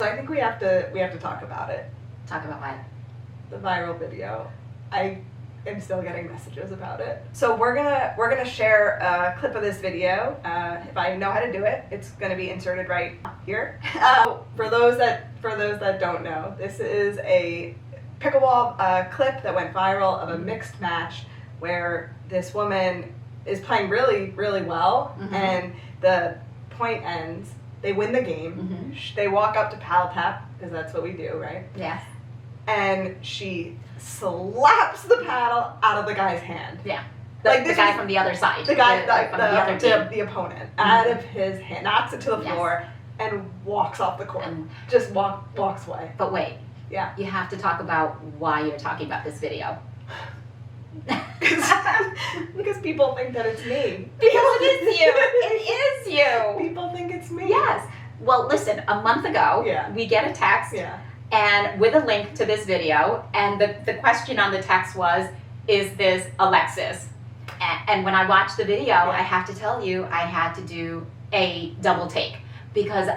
So I think we have to talk about it. Talk about what? The viral video. I am still getting messages about it. So we're gonna share a clip of this video. If I know how to do it, it's gonna be inserted right here. For those that don't know, this is a pickleball clip that went viral of a mixed match where this woman is playing really, really well, and the point ends. They win the game. They walk up to paddle tap, because that's what we do, right? Yes. And she slaps the paddle out of the guy's hand. Yeah. Like the guy from the other side. The guy, the opponent, out of his hand, knocks it to the floor, and walks off the court. Just walks away. But wait. Yeah. You have to talk about why you're talking about this video. Because people think that it's me. Because it is you. It is you. People think it's me. Yes. Well, listen, a month ago, we get a text and with a link to this video, and the question on the text was, is this Alexis? And when I watched the video, I have to tell you, I had to do a double take. Because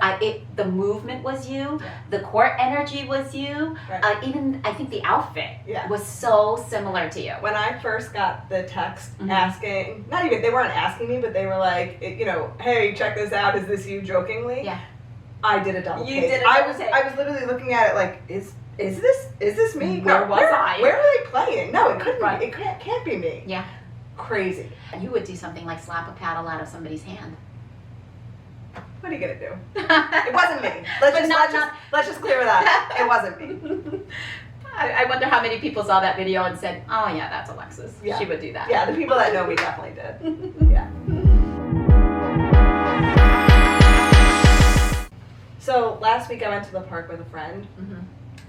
the movement was you, the court energy was you, even I think the outfit was so similar to you. When I first got the text asking, they weren't asking me, but they were like, hey, check this out, is this you, jokingly? Yeah. I did a double take. You did a double take. I was literally looking at it like, is this me? Where was I? Where are they playing? No, it couldn't be. It can't be me. Yeah. Crazy. You would do something like slap a paddle out of somebody's hand. What are you gonna do? It wasn't me. Let's just clear that. It wasn't me. I wonder how many people saw that video and said, "Oh yeah, that's Alexis. Yeah. She would do that." Yeah, the people that know me definitely did. Yeah. So last week I went to the park with a friend,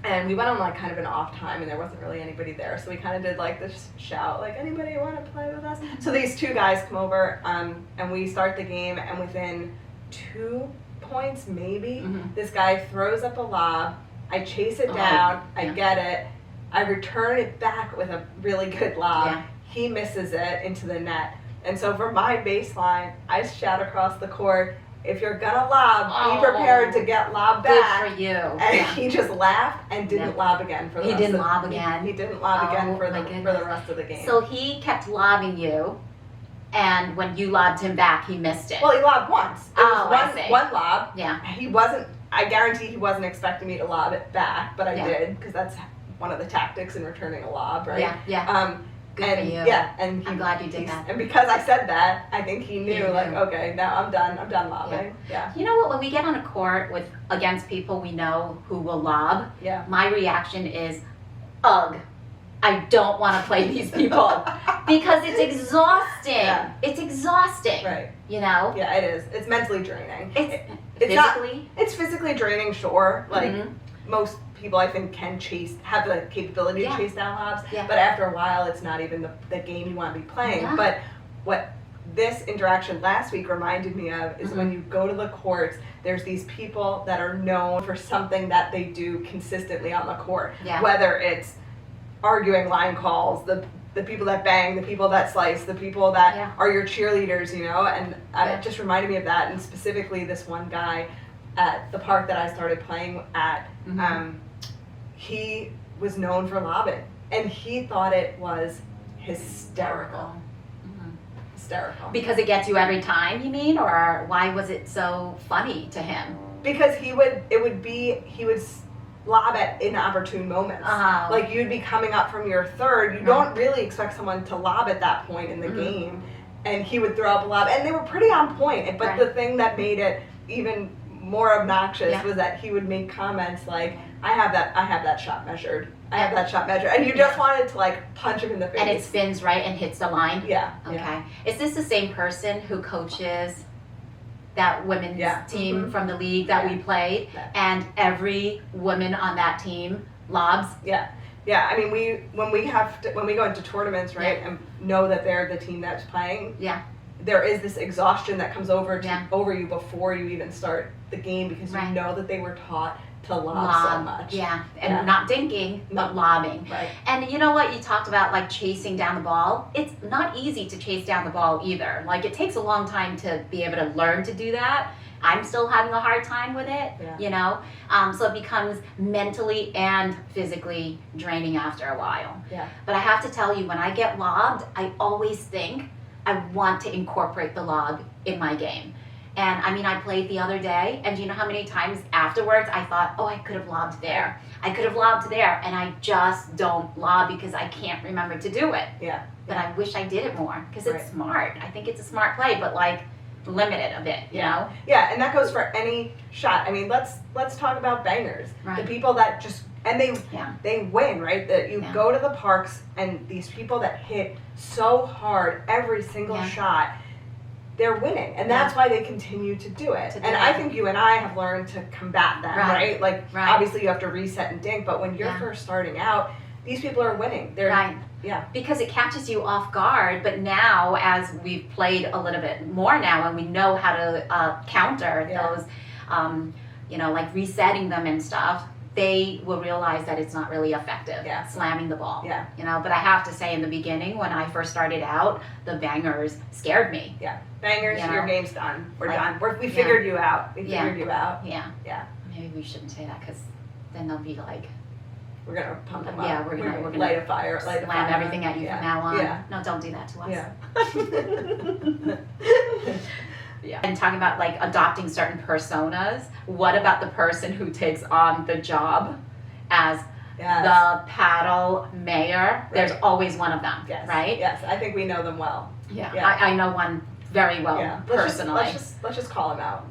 and we went on like kind of an off time, and there wasn't really anybody there. So we kind of did like this shout, like, anybody want to play with us? So these two guys come over, and we start the game, and within 2 points maybe, this guy throws up a lob. I chase it down. I get it. I return it back with a really good lob. Yeah. He misses it into the net. And so for my baseline, I shout across the court, if you're gonna lob, be prepared to get lob back. Good for you. And he just laughed and didn't lob again for the rest of the game. He didn't lob again? He didn't lob again for the rest of the game. So he kept lobbing you, and when you lobbed him back, he missed it. Well, he lobbed once. It was I see. one lob. Yeah. I guarantee he wasn't expecting me to lob it back, but I did, because that's one of the tactics in returning a lob, right? Yeah. Good for you. Yeah, and I'm glad you did that. And because I said that, I think he knew, okay, now I'm done lobbing. Yeah. You know what, when we get on a court against people we know who will lob, my reaction is, ugh, I don't want to play these people. Because it's exhausting. Yeah. It's exhausting. Right. You know? Yeah, it is. It's mentally draining. It's physically? It's physically draining, sure. Like, most people, I think, have the capability to chase down lobs. Yeah. But after a while, it's not even the game you want to be playing. Yeah. But what this interaction last week reminded me of is when you go to the courts, there's these people that are known for something that they do consistently on the court. Yeah. Whether it's arguing line calls, the people that bang, the people that slice, the people that are your cheerleaders, and it just reminded me of that. And specifically this one guy at the park that I started playing at, he was known for lobbing, and he thought it was hysterical. Hysterical. Because it gets you every time, you mean? Or why was it so funny to him? Because he would lob at inopportune moments. Like, you'd be coming up from your third, you don't really expect someone to lob at that point in the game, and he would throw up a lob, and they were pretty on point. But the thing that made it even more obnoxious was that he would make comments like, I have that shot measured. I have that shot measured. And you just wanted to like punch him in the face. And it spins right and hits the line? Yeah. Okay. Yeah. Is this the same person who coaches that women's team from the league that we played? Yeah. And every woman on that team lobs? Yeah. Yeah, I mean, when we go into tournaments, right, and know that they're the team that's playing, there is this exhaustion that comes over you before you even start the game, because you know that they were taught to lob so much. Yeah, and not dinking, but lobbing. Right. And you know what, you talked about like chasing down the ball. It's not easy to chase down the ball either. Like, it takes a long time to be able to learn to do that. I'm still having a hard time with it, you know? So it becomes mentally and physically draining after a while. Yeah. But I have to tell you, when I get lobbed, I always think I want to incorporate the lob in my game. And I mean, I played the other day, and do you know how many times afterwards I thought, oh, I could have lobbed there. I could have lobbed there, and I just don't lob because I can't remember to do it. Yeah. But I wish I did it more because it's smart. I think it's a smart play, but like limited a bit, you know? Yeah, and that goes for any shot. I mean, let's talk about bangers. Right. The people that just, and they win, right? That you go to the parks, and these people that hit so hard every single shot, they're winning, and that's why they continue to do it. And I think you and I have learned to combat that, right? Like, obviously you have to reset and dink, but when you're first starting out, these people are winning. They're because it catches you off guard. But now, as we've played a little bit more now, and we know how to counter those, you know, like resetting them and stuff, they will realize that it's not really effective slamming the ball. Yeah. You know, but I have to say, in the beginning, when I first started out, the bangers scared me. Yeah. Bangers, you know? Your game's done. We're done. We figured you out. We figured you out. Yeah. Yeah. Maybe we shouldn't say that, because then they'll be like, we're gonna pump them up. Yeah, we're gonna light a fire. Slam everything at you from now on. Yeah. No, don't do that to us. Yeah. And talking about like adopting certain personas, what about the person who takes on the job as the paddle mayor? There's always one of them, right? Yes, I think we know them well. Yeah. I know one very well personally. Let's just call him out.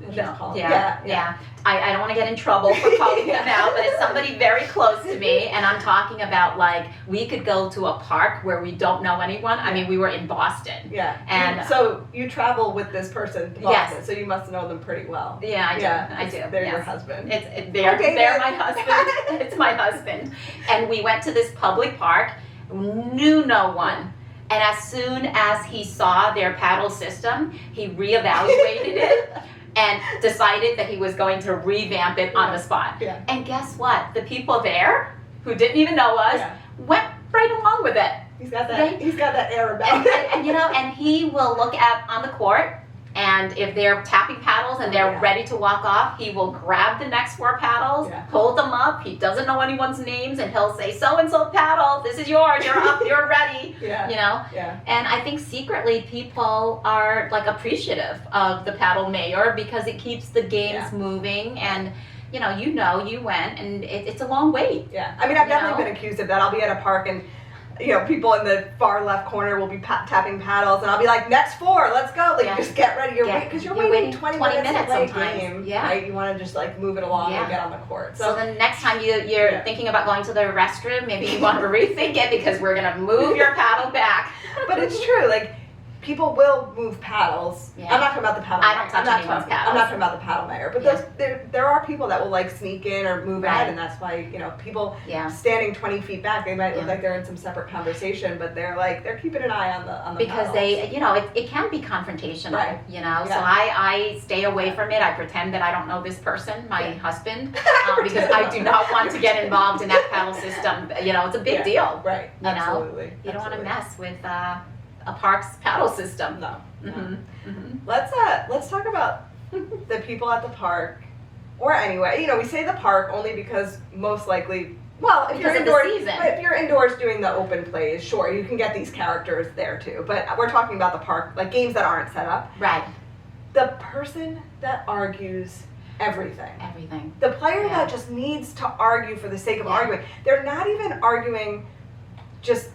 I don't want to get in trouble for calling him out, but it's somebody very close to me, and I'm talking about, like, we could go to a park where we don't know anyone. I mean, we were in Boston. Yeah. And so you travel with this person to Boston, so you must know them pretty well. Yeah, I do. I do. They're your husband. They're my husband. It's my husband. And we went to this public park, knew no one. And as soon as he saw their paddle system, he reevaluated it and decided that he was going to revamp it on the spot. Yeah. And guess what? The people there, who didn't even know us, went right along with it. He's got that air about it. And you know, and he will look at on the court, and if they're tapping paddles and they're ready to walk off, he will grab the next 4 paddles, hold them up. He doesn't know anyone's names, and he'll say, so-and-so paddle, this is yours, you're up, you're ready, you know? Yeah. And I think secretly people are like appreciative of the paddle mayor because it keeps the games moving, and you went, and it's a long wait. Yeah, I mean, I've definitely been accused of that. I'll be at a park and people in the far left corner will be tapping paddles, and I'll be like, next 4, let's go. Like, just get ready. Because you're waiting 20 minutes to play a game. Yeah. Right? You want to just like move it along and get on the court. So the next time you're thinking about going to the restroom, maybe you want to rethink it because we're going to move your paddle back. But it's true. Like, people will move paddles. Yeah. I'm not talking about the paddle mayor. I don't touch anyone's paddles. I'm not talking about the paddle mayor. But there are people that will like sneak in or move ahead, and that's why people standing 20 feet back, they might look like they're in some separate conversation, but they're keeping an eye on the because paddles. It can be confrontational. Right. So I stay away from it. I pretend that I don't know this person, my husband, because I do not want to get involved in that paddle system. It's a big deal. Right. Absolutely. You don't want to mess with a park's paddle system. No. Let's talk about the people at the park, or anyway, we say the park only because most likely, if you're indoors doing the open plays, sure, you can get these characters there too. But we're talking about the park, like games that aren't set up. Right. The person that argues everything. Everything. The player that just needs to argue for the sake of arguing. They're not even arguing just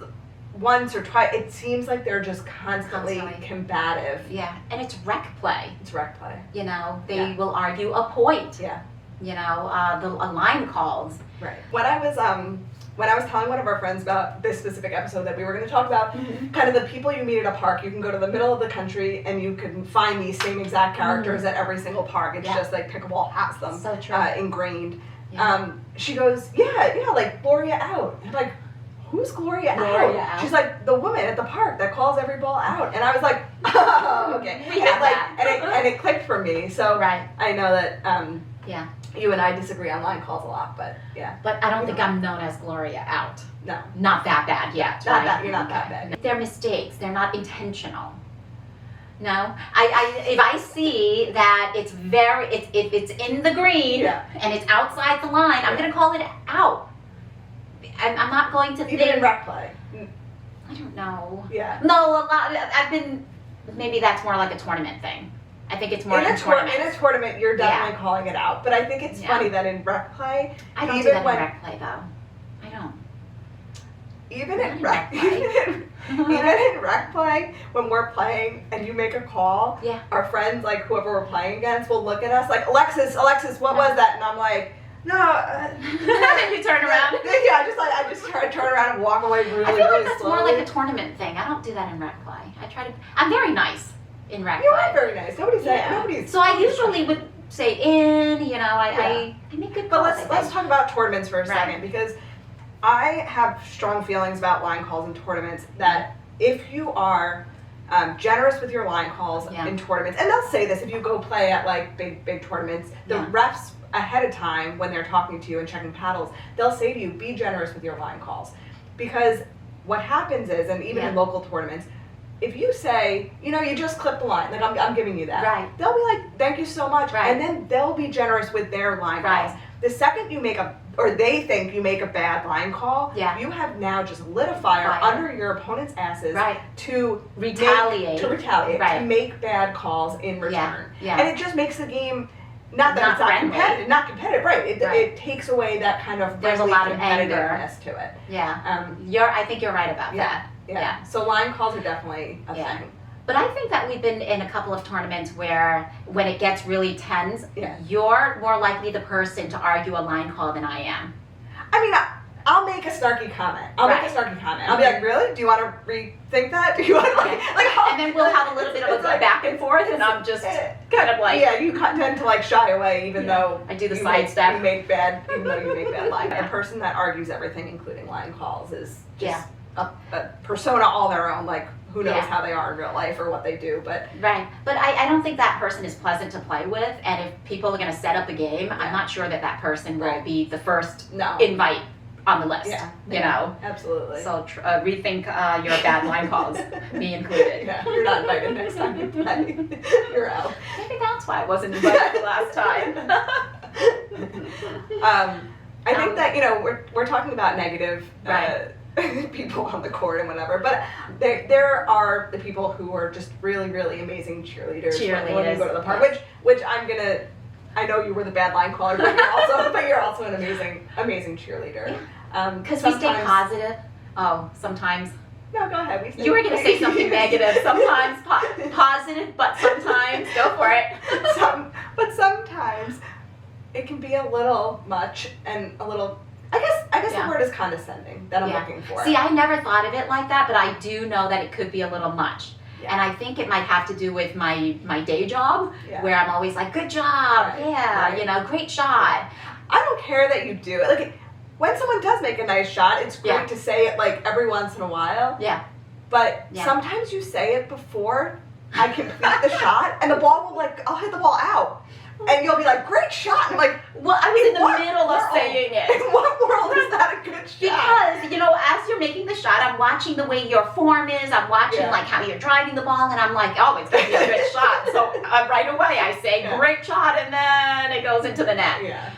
once or twice. It seems like they're just constantly combative. Yeah, and it's rec play. It's rec play. They will argue a point. Yeah. The line calls. Right. When I was telling one of our friends about this specific episode that we were going to talk about, kind of the people you meet at a park, you can go to the middle of the country and you can find these same exact characters at every single park. It's just like Pickleball has them so true. Ingrained. Yeah. She goes, like Gloria out. I'm like, who's Gloria out? She's like, the woman at the park that calls every ball out. And I was like, oh, okay. And it clicked for me. So I know that you and I disagree on line calls a lot, but But I don't think I'm known as Gloria out. No. Not that bad yet. You're not that bad. They're mistakes. They're not intentional. No, if I see that it's if it's in the green and it's outside the line, I'm going to call it out. I'm not going to even in rec play. I don't know. Yeah. No, a lot. Maybe that's more like a tournament thing. I think it's more in a tournament, you're definitely calling it out. But I think it's funny that in rec play, I don't do that in rec play though. I don't. Even in rec play, when we're playing and you make a call, our friends, like whoever we're playing against, will look at us like, Alexis, what was that? And I'm like, no. And you turn around. I just try to turn around and walk away really, I feel like that's slowly. more like a tournament thing. I don't do that in rec play. I'm very nice in rec play. You are very nice. Nobody's saying. So I usually would say in. I make good calls. But let's talk about tournaments for a second, because I have strong feelings about line calls in tournaments, that if you are generous with your line calls in tournaments, and they'll say this if you go play at like big tournaments, the refs ahead of time when they're talking to you and checking paddles, they'll say to you, be generous with your line calls. Because what happens is, and even in local tournaments, if you say, you just clip the line, like I'm giving you that, they'll be like, thank you so much, and then they'll be generous with their line calls. The second you make or they think you make a bad line call, you have now just lit a fire under your opponent's asses to retaliate, to make bad calls in return. And it just makes the game not competitive, right? It takes away that kind of there's a lot of competitiveness to it. I think you're right about that. Yeah. So line calls are definitely a thing. But I think that we've been in a couple of tournaments where when it gets really tense, you're more likely the person to argue a line call than I am. I mean, I'll make a snarky comment. I'll be like, really? Do you want to rethink that? Do you want to and then we'll have a little bit of a back and forth, and I'm just kind of like... Yeah, you tend to like shy away even though... I do the side step. Even though you make bad line. A person that argues everything, including line calls, is just a persona all their own. Like, who knows how they are in real life or what they do, but... Right, but I don't think that person is pleasant to play with, and if people are going to set up a game, I'm not sure that person will be the first invite on the list, you know? Absolutely. So rethink your bad line calls, me included. You're not invited next time you play. You're out. Maybe that's why I wasn't invited the last time. I think that, we're talking about negative people on the court and whatever, but there are the people who are just really, really amazing cheerleaders. When you go to the park, which I know you were the bad line caller, but you're also an amazing cheerleader. Because we stay positive. Oh, sometimes. No, go ahead. You were going to say something negative. Sometimes positive, but sometimes go for it. But sometimes it can be a little much and a little. I guess the word is condescending that I'm looking for. See, I never thought of it like that, but I do know that it could be a little much. And I think it might have to do with my day job, where I'm always like, good job, great shot. I don't care that you do it. Like, when someone does make a nice shot, it's great to say it like every once in a while. But sometimes you say it before I complete the shot, and the ball will I'll hit the ball out. And you'll be like, great shot. And I'm like, well, I was in the middle of saying it. In what world is that a good shot? Because, as you're making the shot, I'm watching the way your form is. I'm watching, how you're driving the ball. And I'm like, oh, it's going to be a good shot. So right away I say, great shot. And then it goes into the net.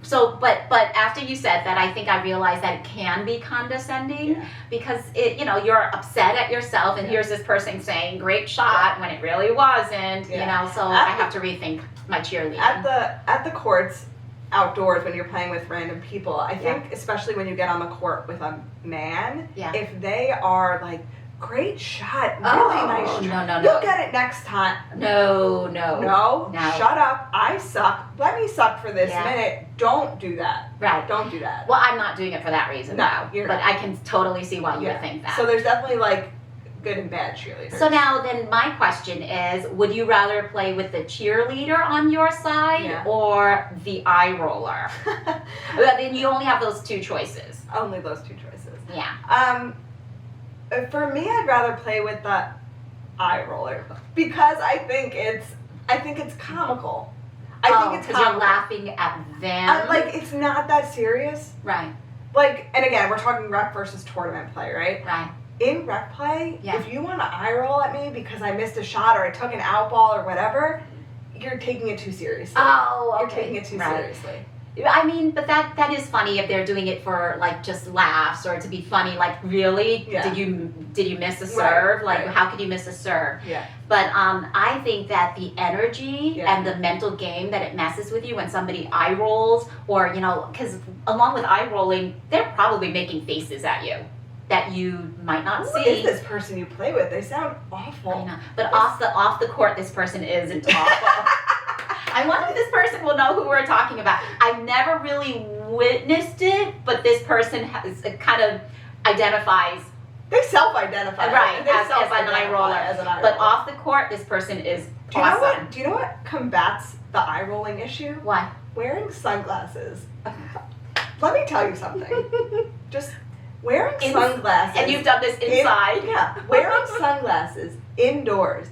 So, but after you said that, I think I realized that it can be condescending because you're upset at yourself, and here's this person saying great shot when it really wasn't. So I have to rethink my cheerleading. At the courts outdoors when you're playing with random people, I think especially when you get on the court with a man, if they are like, great shot, really nice shot. No. You'll get it next time. No. Shut up. I suck. Let me suck for this minute. Don't do that. Right. Don't do that. Well, I'm not doing it for that reason. No, you're but not. I can totally see why you would think that. So there's definitely good and bad cheerleaders. So now then my question is, would you rather play with the cheerleader on your side or the eye roller? Then you only have those two choices. Only those two choices. Yeah. For me, I'd rather play with the eye roller because I think it's comical. I think it's because you're laughing at them. It's not that serious. Right. And again, we're talking rec versus tournament play, right? Right. in rec play, if you want to eye roll at me because I missed a shot or I took an out ball or whatever, you're taking it too seriously. Oh, okay. You're taking it too seriously. I mean, but that is funny if they're doing it for like just laughs or to be funny. Like, really, did you miss a serve? Like, how could you miss a serve? Yeah. But I think that the energy and the mental game that it messes with you when somebody eye rolls, or because along with eye rolling, they're probably making faces at you that you might not see. Who is this person you play with? They sound awful. I know, but off the court, this person isn't awful. I wonder if this person will know who we're talking about. I've never really witnessed it, but this person has kind of identifies. They self-identify. Right, as an eye roller. But off the court, this person is awesome. Do you know what combats the eye rolling issue? What? Wearing sunglasses. Let me tell you something. Just wearing sunglasses. And you've done this inside. Wearing sunglasses indoors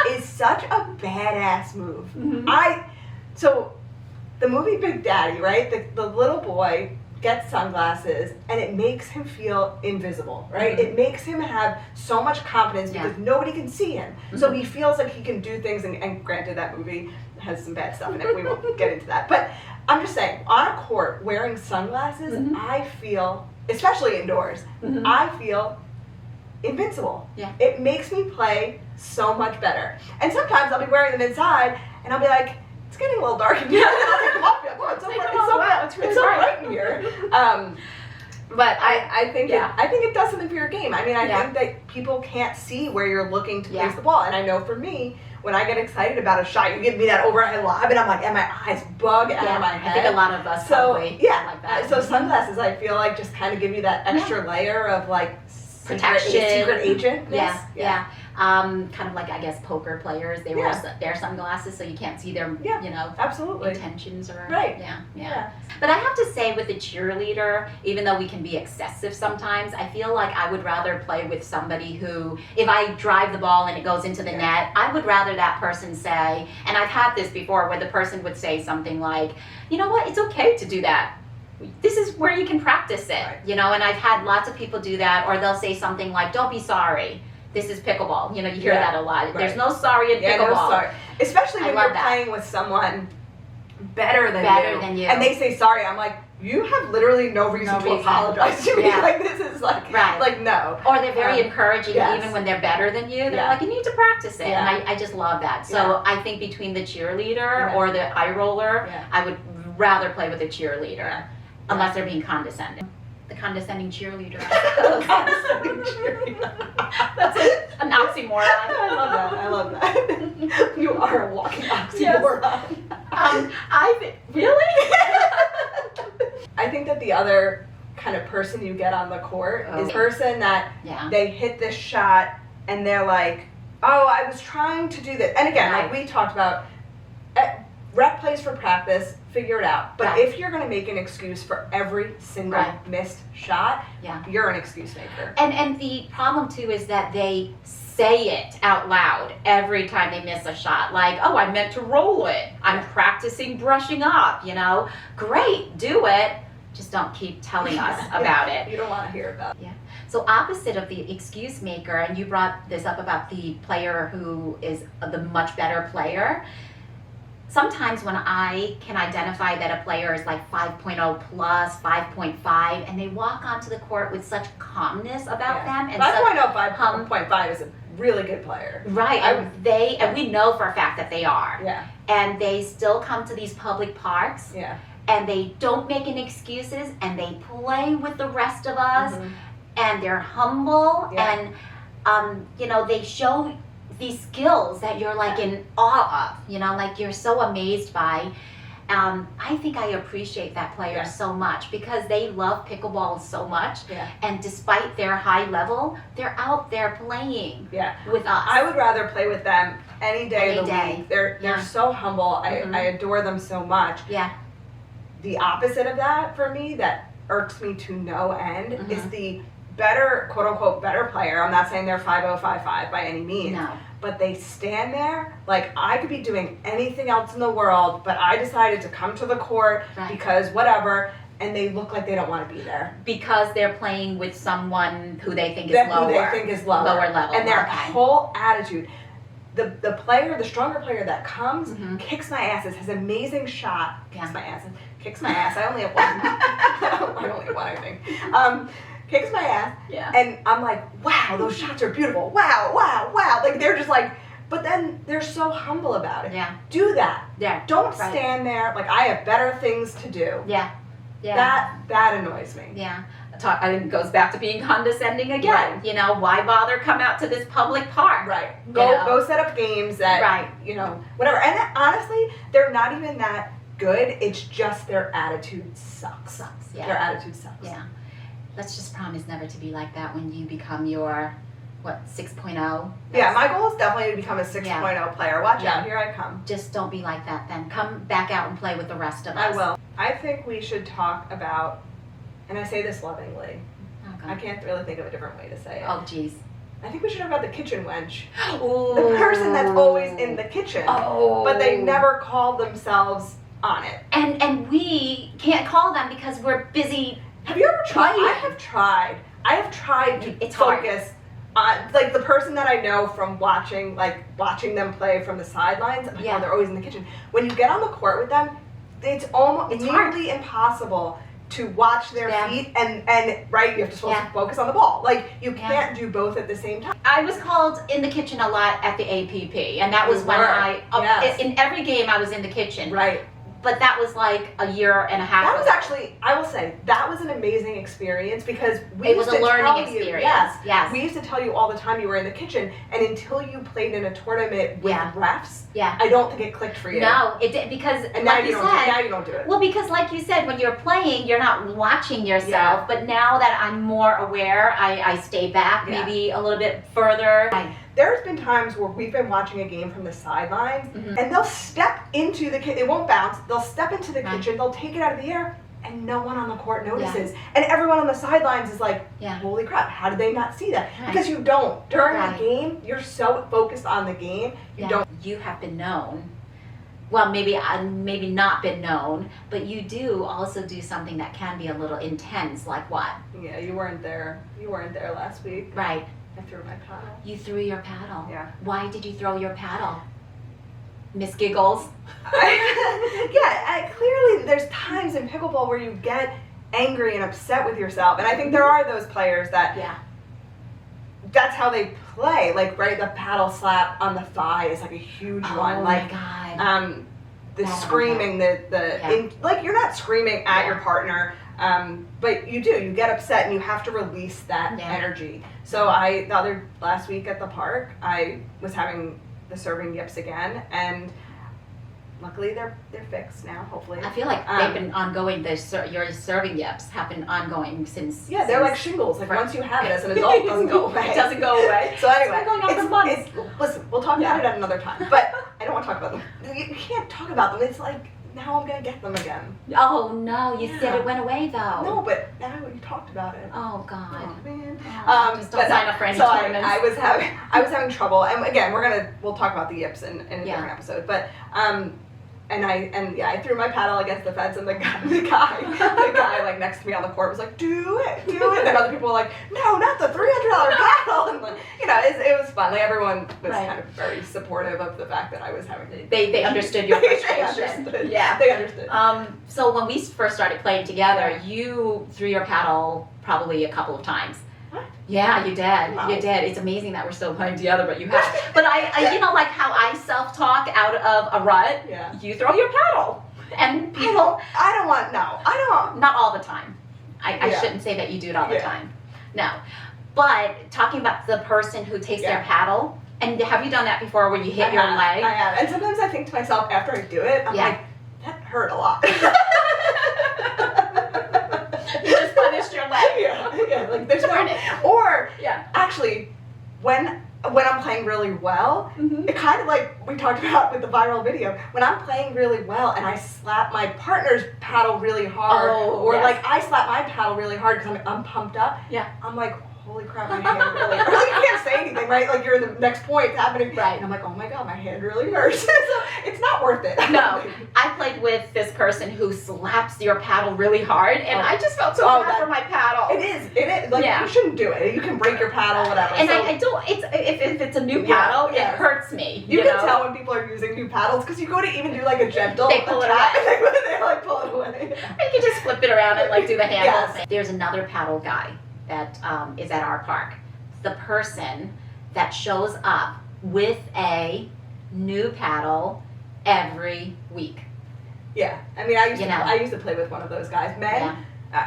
is such a badass move. So the movie Big Daddy, right? The little boy gets sunglasses and it makes him feel invisible, right? It makes him have so much confidence because nobody can see him. So he feels like he can do things, and granted that movie has some bad stuff in it, we won't get into that. But I'm just saying, on a court, wearing sunglasses, I feel, especially indoors, I feel invincible. Yeah. It makes me play so much better. And sometimes I'll be wearing them inside and I'll be like, it's getting a little dark in here. It's so bright in here. But I think it does something for your game. I mean, I think that people can't see where you're looking to place the ball. And I know for me, when I get excited about a shot, you give me that overhead lob, and I'm like, and my eyes bug out of my head. I think a lot of us probably like that. So sunglasses, I feel like, just kind of give you that extra layer of like protection, secret agent. Kind of like, I guess, poker players, they wear their sunglasses so you can't see their absolutely intentions or yeah. But I have to say, with the cheerleader, even though we can be excessive sometimes, I feel like I would rather play with somebody who, if I drive the ball and it goes into the net, I would rather that person say, and I've had this before where the person would say something like, you know what, it's okay to do that. This is where you can practice it, and I've had lots of people do that, or they'll say something like, don't be sorry. This is pickleball. You hear that a lot. There's no sorry in pickleball. No sorry. Especially when you're playing with someone better than you. And they say sorry. I'm like, you have literally no reason to apologize to me. Like, this is like, like, no. Or they're very encouraging even when they're better than you. They're like, you need to practice it. And I just love that. So I think between the cheerleader or the eye roller, I would rather play with a cheerleader. Unless they're being condescending. The condescending cheerleader. That's an oxymoron. I love that. You are a walking oxymoron. Really? I think that the other kind of person you get on the court is the person that they hit this shot and they're like, oh, I was trying to do this. And again, like we talked about, rep plays for practice, figure it out. But if you're going to make an excuse for every single missed shot, you're an excuse maker. And the problem too is that they say it out loud every time they miss a shot. Like, oh, I meant to roll it. I'm practicing brushing up, Great, do it. Just don't keep telling us about it. You don't want to hear about it. Yeah. So opposite of the excuse maker, and you brought this up about the player who is the much better player. Sometimes when I can identify that a player is like 5.0 plus, 5.5, and they walk onto the court with such calmness about them. And 5.0, 5.5 is a really good player. Right, and we know for a fact that they are. Yeah. And they still come to these public parks. Yeah. And they don't make any excuses, and they play with the rest of us, and they're humble, and they show these skills that you're like in awe of, like you're so amazed by. I think I appreciate that player so much because they love pickleball so much. And despite their high level, they're out there playing with us. I would rather play with them any day of the week. They're so humble. I adore them so much. The opposite of that for me, that irks me to no end, is the better, quote unquote, better player. I'm not saying they're 5.0, 5.5 by any means. No. But they stand there like I could be doing anything else in the world, but I decided to come to the court because whatever, and they look like they don't want to be there. Because they're playing with someone who they think is lower. Who they think is lower. Lower level. And their whole attitude. The stronger player that comes, kicks my asses, has an amazing shot, kicks my ass. I only have one. I only have one, I think. Kicks my ass, and I'm like, wow, those shots are beautiful. Wow, wow, wow. Like, they're just like, but then they're so humble about it. Yeah. Do that. Yeah. Don't stand there like I have better things to do. Yeah. Yeah. That annoys me. Yeah. I think it goes back to being condescending again. Right. You know, why bother come out to this public park? Right. Go set up games that, you know, whatever. And honestly, they're not even that good. It's just their attitude sucks. Yeah. Their attitude sucks. Yeah. Let's just promise never to be like that when you become your, 6.0? Yeah, my goal is definitely to become a 6.0 player. Watch out, here I come. Just don't be like that then. Come back out and play with the rest of I us. will. I think we should talk about, and I say this lovingly, Okay. I can't really think of a different way to say it. Oh, geez. I think we should talk about the kitchen wench. Ooh. The person that's always in the kitchen. Oh. But they never call themselves on it. And we can't call them because we're busy. Have you ever tried? playing. I have tried to It's hard. focus on, like, the person that I know from watching them play from the sidelines. I'm like, oh, they're always in the kitchen. When you get on the court with them, it's almost nearly impossible to watch their feet and right, you have to focus on the ball. Like, you can't do both at the same time. I was called in the kitchen a lot at the APP, and that was when in every game I was in the kitchen. Right. But that was like a year and a half That was ago. actually, I will say, that was an amazing experience because It was a learning experience. Yes. We used to tell you all the time you were in the kitchen, and until you played in a tournament with refs, I don't think it clicked for you. No, it did because and like now you don't do it. Well, because like you said, when you're playing, you're not watching yourself. But now that I'm more aware, I stay back maybe a little bit further. There's been times where we've been watching a game from the sidelines, and they'll step into the kitchen. It won't bounce. They'll step into the kitchen. They'll take it out of the air, and no one on the court notices. And everyone on the sidelines is like, holy crap, how did they not see that? Because you don't. During the game, you're so focused on the game, you don't. You have been known. Well, maybe not been known, but you do also do something that can be a little intense, like what? Yeah, you weren't there. You weren't there last week. Right. I threw my paddle. You threw your paddle. Yeah. Why did you throw your paddle? Miss Giggles? Clearly there's times in pickleball where you get angry and upset with yourself. And I think there are those players that that's how they play. Like, right, the paddle slap on the thigh is like a huge one. Oh like, my God. The screaming, like, you're not screaming at your partner, but you do. You get upset and you have to release that energy. So last week at the park, I was having the serving yips again, and luckily they're fixed now, hopefully. I feel like they've been ongoing. Your serving yips have been ongoing since. Yeah, they're like shingles. Like, once you have it as an adult, it doesn't go away. It doesn't go away. So anyway, it's been going on for months. Listen, we'll talk about it at another time. But I don't want to talk about them. You can't talk about them. It's like, now I'm going to get them again. Oh, no. You said it went away, though. No, but now you talked about it. Oh, God. Oh, man. Just don't sign up for any tournaments. I was having trouble. And again, we'll talk about the yips in a different episode. But, I threw my paddle against the fence, and the guy like next to me on the court was like, do it. And then other people were like, no, not the $300 paddle. And like, it was fun. Like, everyone was kind of very supportive of the fact that I was having to. They understood your frustration. They understood. So when we first started playing together, you threw your paddle probably a couple of times. What? Yeah, you did. Wow. You did. It's amazing that we're still playing together, but you have. But I like how I self-talk out of a rut. Yeah. You throw your paddle, and people. I don't. Not all the time. I shouldn't say that you do it all the time. No, but talking about the person who takes their paddle, and have you done that before, where you hit your leg? I have, and sometimes I think to myself after I do it, I'm like, that hurt a lot. You just punished your leg. Yeah, like there's actually, when I'm playing really well, it kind of like we talked about with the viral video, when I'm playing really well and I slap my partner's paddle really hard, like I slap my paddle really hard because I'm pumped up, I'm like, holy crap, my hand really hurts. Like, you can't say anything, right? Like, you're in the next point happening. Right. And I'm like, oh my God, my hand really hurts. So it's not worth it. No. I played with this person who slaps your paddle really hard, and I just felt so bad for my paddle. It is. Like, you shouldn't do it. You can break your paddle, whatever. And I don't, if it's a new paddle, it hurts me. You can tell when people are using new paddles, because you go to even do like a gentle they pull it away. They like pull it away. Or you can just flip it around and like do the handles. Yes. There's another paddle guy that is at our park. The person that shows up with a new paddle every week. Yeah, I mean, I used to play with one of those guys. Men,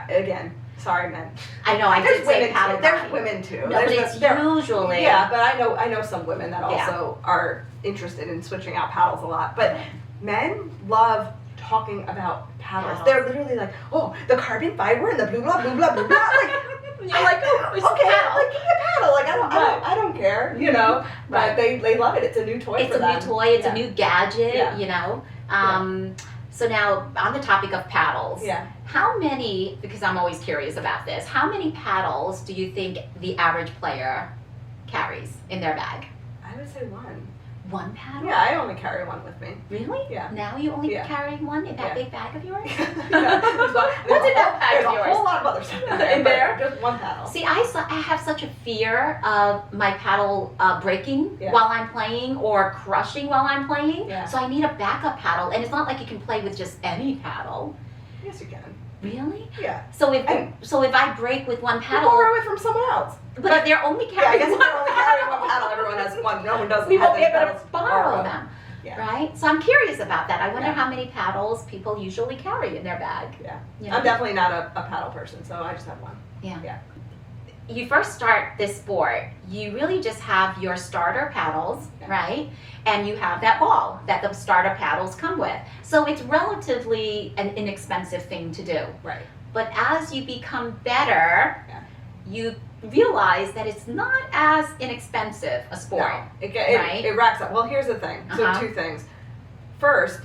again, sorry, men. I know, there's say paddle. There's women too. No, but it's usually. Yeah, but I know some women that also are interested in switching out paddles a lot. But men love talking about paddles. They're literally like, oh, the carbon fiber and the blah blah blah blah blah blah. Like, you're like, oh, it's okay, a paddle. like, give me a paddle. Like, I don't care, you know. But they love it. It's a new toy for them. It's a new toy. It's a new gadget, you know. So now, on the topic of paddles, how many, because I'm always curious about this, how many paddles do you think the average player carries in their bag? I would say one. One paddle? Yeah, I only carry one with me. Really? Yeah. Now you only carry one in that big bag of yours? What's in that bag of yours? There's a whole lot of other stuff in there. Just one paddle. See, I have such a fear of my paddle breaking while I'm playing or crushing while I'm playing. Yeah. So I need a backup paddle, and it's not like you can play with just any paddle. Yes, you can. Really? Yeah. So if I break with one paddle, borrow it from someone else. But they're only carrying. I guess if they're only carrying one paddle, everyone has one. No one doesn't. We won't be able to borrow them. Yeah. Right? So I'm curious about that. I wonder how many paddles people usually carry in their bag. Yeah. You know? I'm definitely not a paddle person, so I just have one. Yeah. You first start this sport, you really just have your starter paddles, right? And you have that ball that the starter paddles come with. So it's relatively an inexpensive thing to do. Right. But as you become better, you realize that it's not as inexpensive a sport. No, it racks up. Well, here's the thing. So 2 things. First,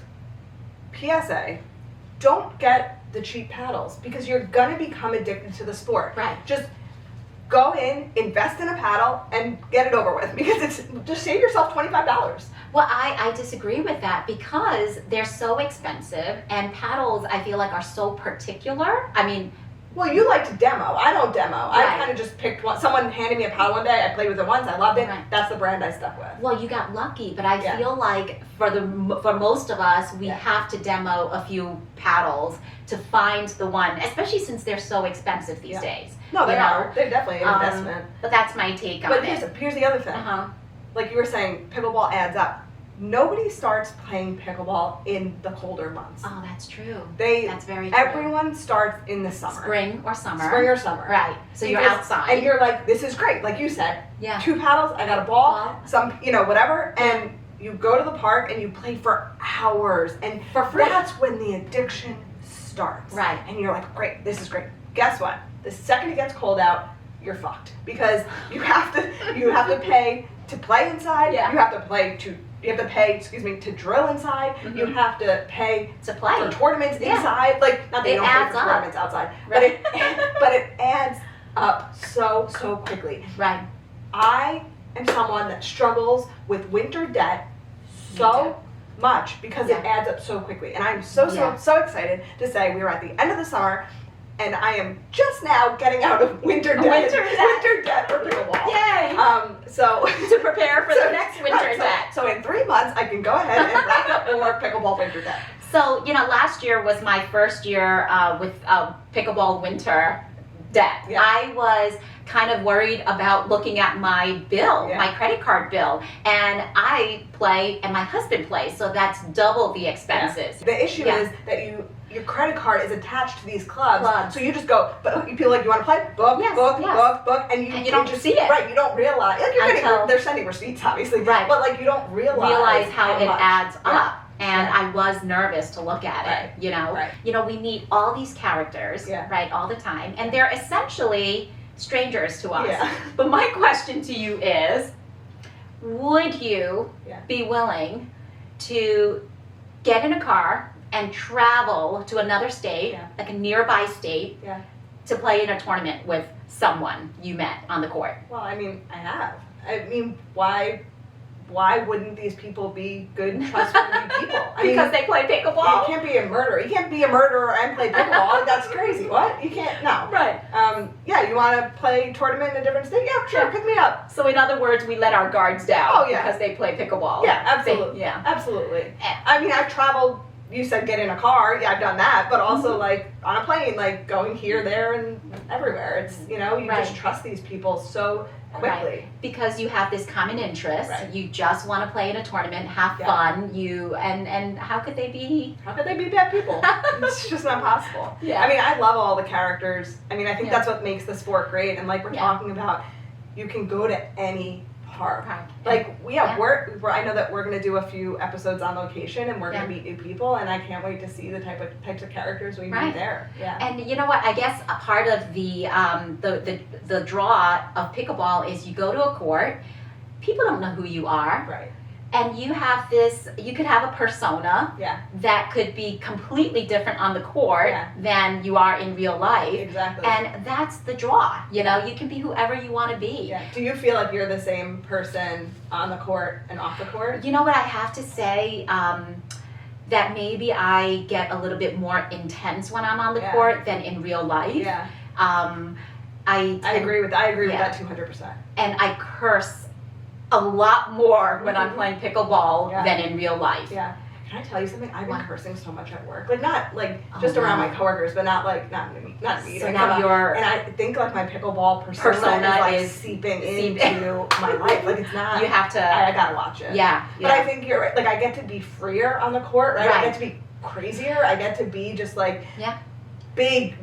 PSA, don't get the cheap paddles because you're going to become addicted to the sport. Right. Just go in, invest in a paddle, and get it over with because just save yourself $25. Well, I disagree with that because they're so expensive and paddles I feel like are so particular. I mean, well, you like to demo. I don't demo. I kind of just picked one. Someone handed me a paddle one day. I played with it once. I loved it. That's the brand I stuck with. Well, you got lucky, but I feel like for most of us, we have to demo a few paddles to find the one, especially since they're so expensive these days. No, they are. They're definitely an investment. But that's my take on it. But here's the other thing. Like you were saying, pickleball adds up. Nobody starts playing pickleball in the colder months. Oh, that's true. That's very true. Everyone starts in the summer. Spring or summer. Right. So you're outside. And you're like, this is great. Like you said, 2 paddles, I got a ball, some, whatever, and you go to the park and you play for hours. And for free. That's when the addiction starts. Right. And you're like, great, this is great. Guess what? The second it gets cold out, you're fucked. Because you have to pay to play inside. Yeah. You have to pay, to drill inside. You have to pay to play for tournaments inside. Like, not that you don't play for tournaments outside, right. but it adds up so quickly. Right. I am someone that struggles with winter debt so much because it adds up so quickly, and I'm so excited to say we are at the end of the summer. And I am just now getting out of winter debt for pickleball. Yay! So to prepare for the next winter debt. So in 3 months, I can go ahead and rack up more pickleball winter debt. So last year was my first year with pickleball winter debt. Yeah. I was kind of worried about looking at my bill, my credit card bill, and I play and my husband plays, so that's double the expenses. The issue is that your credit card is attached to these clubs. So you just go, but you feel like you want to play, book, and you don't just see it. Right, you don't realize. Like they're sending receipts, obviously. Right. But like you don't realize how it much. adds up. And I was nervous to look at it, we meet all these characters, right, all the time, and they're essentially strangers to us. Yeah. But my question to you is, would you be willing to get in a car and travel to another state, like a nearby state, to play in a tournament with someone you met on the court? Well, I mean, I have. I mean, why wouldn't these people be good, trustworthy people? Because they play pickleball? You can't be a murderer. You can't be a murderer and play pickleball. That's crazy. What? You can't? No. Right. Yeah, you want to play tournament in a different state? Yeah, sure, pick me up. So in other words, we let our guards down. Oh, yeah. Because they play pickleball. Yeah, absolutely. Yeah. Absolutely. I mean, I've traveled, you said get in a car. Yeah, I've done that. But also, like, on a plane, like, going here, there, and everywhere. It's, you know, you just trust these people so quickly. Right. Because you have this common interest. Right. You just want to play in a tournament, have fun. And how could they be? How could they be bad people? It's just not possible. Yeah. I mean, I love all the characters. I mean, I think that's what makes the sport great. And like we're talking about, you can go to any park. Like I know that we're going to do a few episodes on location, and we're going to meet new people, and I can't wait to see the types of characters we meet there. Yeah. And you know what? I guess a part of the draw of pickleball is you go to a court, people don't know who you are. Right. And you could have a persona that could be completely different on the court than you are in real life. Exactly. And that's the draw. You know, you can be whoever you want to be. Yeah. Do you feel like you're the same person on the court and off the court? You know what I have to say? That maybe I get a little bit more intense when I'm on the court than in real life. Yeah. I agree with that 200%. And I curse a lot more when I'm playing pickleball than in real life. Yeah. Can I tell you something? I've been cursing so much at work. Like, not like just around my coworkers, but not me. So now and I think like my pickleball persona is seeping into my life. Like, it's not. You have to. I gotta watch it. Yeah. But I think you're right. Like, I get to be freer on the court, right? I get to be crazier. I get to be just like big.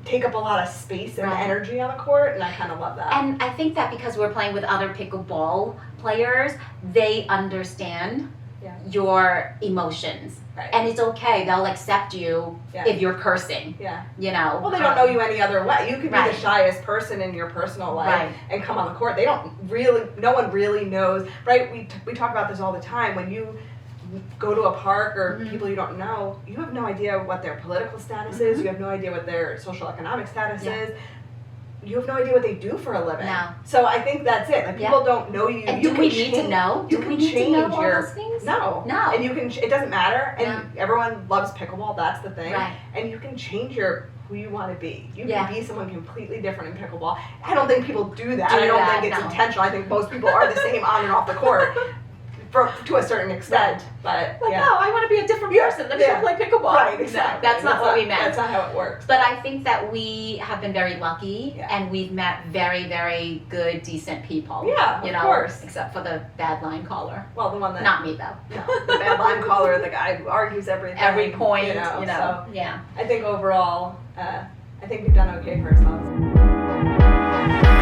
Take up a lot of space and energy on the court, and I kind of love that. And I think that because we're playing with other pickleball players, they understand your emotions. Right. And it's okay. They'll accept you if you're cursing. Yeah. You know. Well, they don't know you any other way. You could be the shyest person in your personal life and come on the court. They don't really, no one really knows, right? We talk about this all the time. When you go to a park or people you don't know, you have no idea what their political status is. You have no idea what their social economic status is. You have no idea what they do for a living. No. So I think that's it. Like, people don't know you. And do we need to know? Do we need to know all those things? No. No. And you can. It doesn't matter. And everyone loves pickleball. That's the thing. Right. And you can change who you want to be. You can be someone completely different in pickleball. I don't think people do that. I don't think it's intentional. I think most people are the same on and off the court. To a certain extent, but no, I want to be a different person than to play pickleball. Right, exactly. No, that's not what we meant. That's not how it works. But I think that we have been very lucky, and we've met very, very good, decent people. Yeah, of course. Except for the bad line caller. Well, the one that not me though. No, the bad line caller, the guy who argues everything, every point. So I think overall, I think we've done okay for ourselves.